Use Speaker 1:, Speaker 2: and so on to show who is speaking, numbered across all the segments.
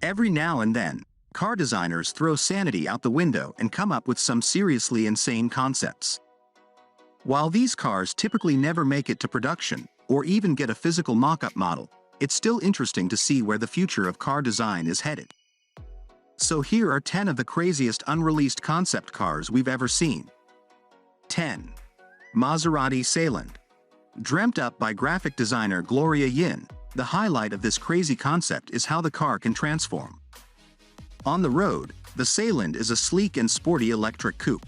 Speaker 1: Every now and then, car designers throw sanity out the window and come up with some seriously insane concepts. While these cars typically never make it to production, or even get a physical mock-up model, it's still interesting to see where the future of car design is headed. So here are 10 of the craziest unreleased concept cars we've ever seen. 10. Maserati Seyland. Dreamt up by graphic designer Gloria Yin, the highlight of this crazy concept is how the car can transform. On the road, the Seyland is a sleek and sporty electric coupe.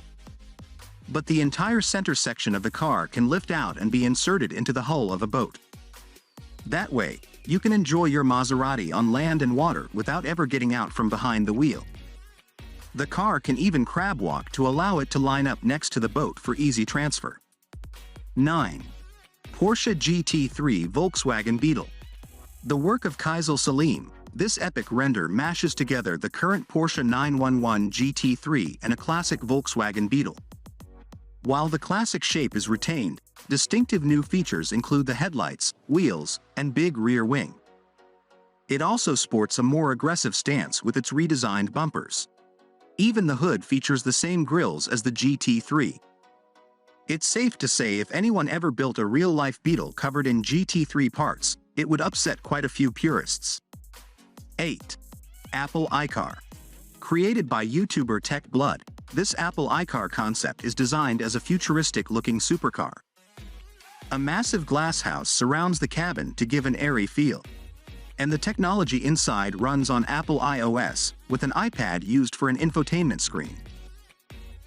Speaker 1: But the entire center section of the car can lift out and be inserted into the hull of a boat. That way, you can enjoy your Maserati on land and water without ever getting out from behind the wheel. The car can even crab walk to allow it to line up next to the boat for easy transfer. 9. Porsche GT3 Volkswagen Beetle. The work of Kaisel Salim, this epic render mashes together the current Porsche 911 GT3 and a classic Volkswagen Beetle. While the classic shape is retained, distinctive new features include the headlights, wheels, and big rear wing. It also sports a more aggressive stance with its redesigned bumpers. Even the hood features the same grills as the GT3. It's safe to say if anyone ever built a real-life Beetle covered in GT3 parts, it would upset quite a few purists. 8. Apple iCar. Created by YouTuber Tech Blood, this Apple iCar concept is designed as a futuristic-looking supercar. A massive glass house surrounds the cabin to give an airy feel. And the technology inside runs on Apple iOS, with an iPad used for an infotainment screen.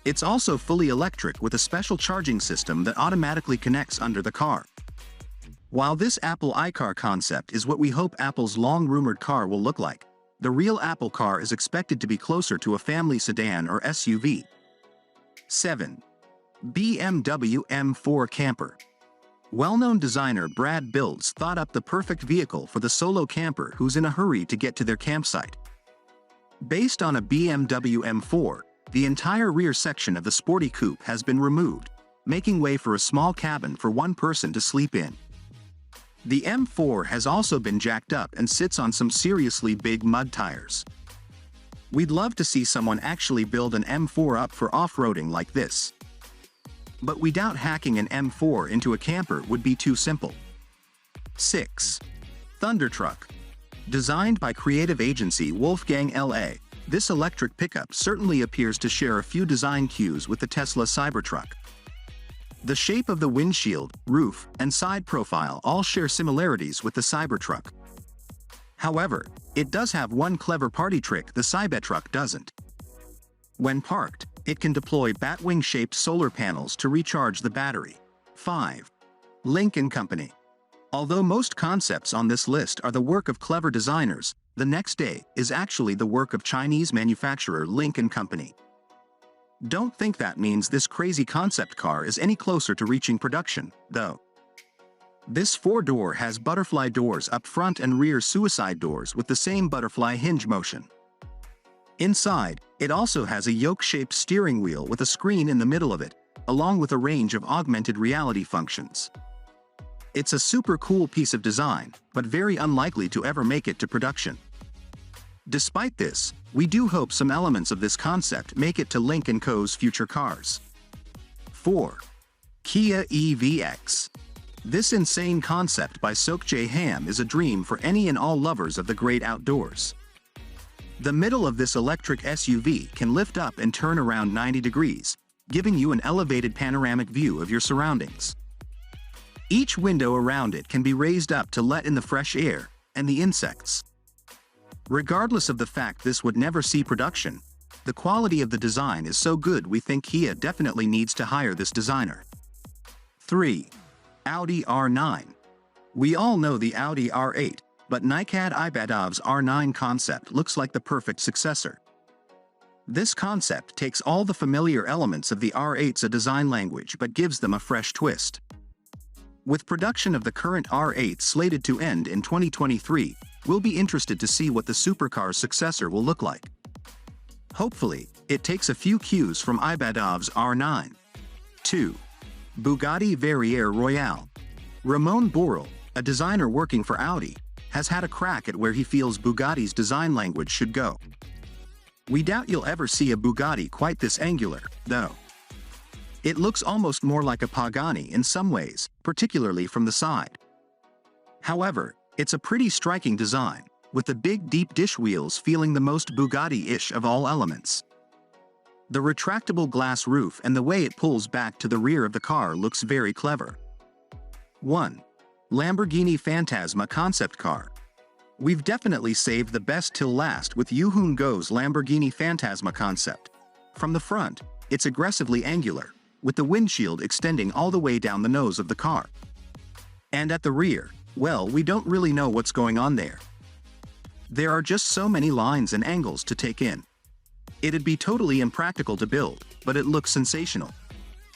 Speaker 1: It's also fully electric with a special charging system that automatically connects under the car. While this Apple iCar concept is what we hope Apple's long-rumored car will look like, the real Apple car is expected to be closer to a family sedan or SUV. 7. BMW M4 Camper. Well-known designer Brad Builds thought up the perfect vehicle for the solo camper who's in a hurry to get to their campsite. Based on a BMW M4, the entire rear section of the sporty coupe has been removed, making way for a small cabin for one person to sleep in. The M4 has also been jacked up and sits on some seriously big mud tires. We'd love to see someone actually build an M4 up for off-roading like this. But we doubt hacking an M4 into a camper would be too simple. 6. Thundertruck. Designed by creative agency Wolfgang LA, this electric pickup certainly appears to share a few design cues with the Tesla Cybertruck. The shape of the windshield, roof, and side profile all share similarities with the Cybertruck. However, it does have one clever party trick the Cybertruck doesn't. When parked, it can deploy batwing-shaped solar panels to recharge the battery. 5. Lynk & Company. Although most concepts on this list are the work of clever designers, the next day is actually the work of Chinese manufacturer Lynk & Company. Don't think that means this crazy concept car is any closer to reaching production, though. This four-door has butterfly doors up front and rear suicide doors with the same butterfly hinge motion. Inside, it also has a yoke-shaped steering wheel with a screen in the middle of it, along with a range of augmented reality functions. It's a super cool piece of design, but very unlikely to ever make it to production. Despite this, we do hope some elements of this concept make it to Lynk & Co.'s future cars. 4. Kia EVX. This insane concept by Sok-Jae Ham is a dream for any and all lovers of the great outdoors. The middle of this electric SUV can lift up and turn around 90 degrees, giving you an elevated panoramic view of your surroundings. Each window around it can be raised up to let in the fresh air and the insects. Regardless of the fact this would never see production, the quality of the design is so good we think Kia definitely needs to hire this designer. 3. Audi R9. We all know the Audi R8, but Nikad Ibadov's R9 concept looks like the perfect successor. This concept takes all the familiar elements of the R8's design language but gives them a fresh twist. With production of the current R8 slated to end in 2023, we'll be interested to see what the supercar's successor will look like. Hopefully, it takes a few cues from Ibadov's R9. 2. Bugatti Verrier Royale. Ramon Borrell, a designer working for Audi, has had a crack at where he feels Bugatti's design language should go. We doubt you'll ever see a Bugatti quite this angular, though. It looks almost more like a Pagani in some ways, particularly from the side. However, it's a pretty striking design, with the big deep dish wheels feeling the most Bugatti-ish of all elements. The retractable glass roof and the way it pulls back to the rear of the car looks very clever. 1. Lamborghini Fantasma concept car. We've definitely saved the best till last with Yuhun Go's Lamborghini Fantasma concept. From the front, it's aggressively angular, with the windshield extending all the way down the nose of the car. And at the rear, well, we don't really know what's going on there. There are just so many lines and angles to take in. It'd be totally impractical to build, but it looks sensational.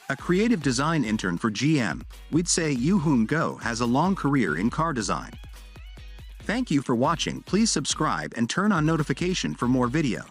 Speaker 1: A creative design intern for GM, we'd say Yuhun Go has a long career in car design. Thank you for watching. Please subscribe and turn on notification for more video.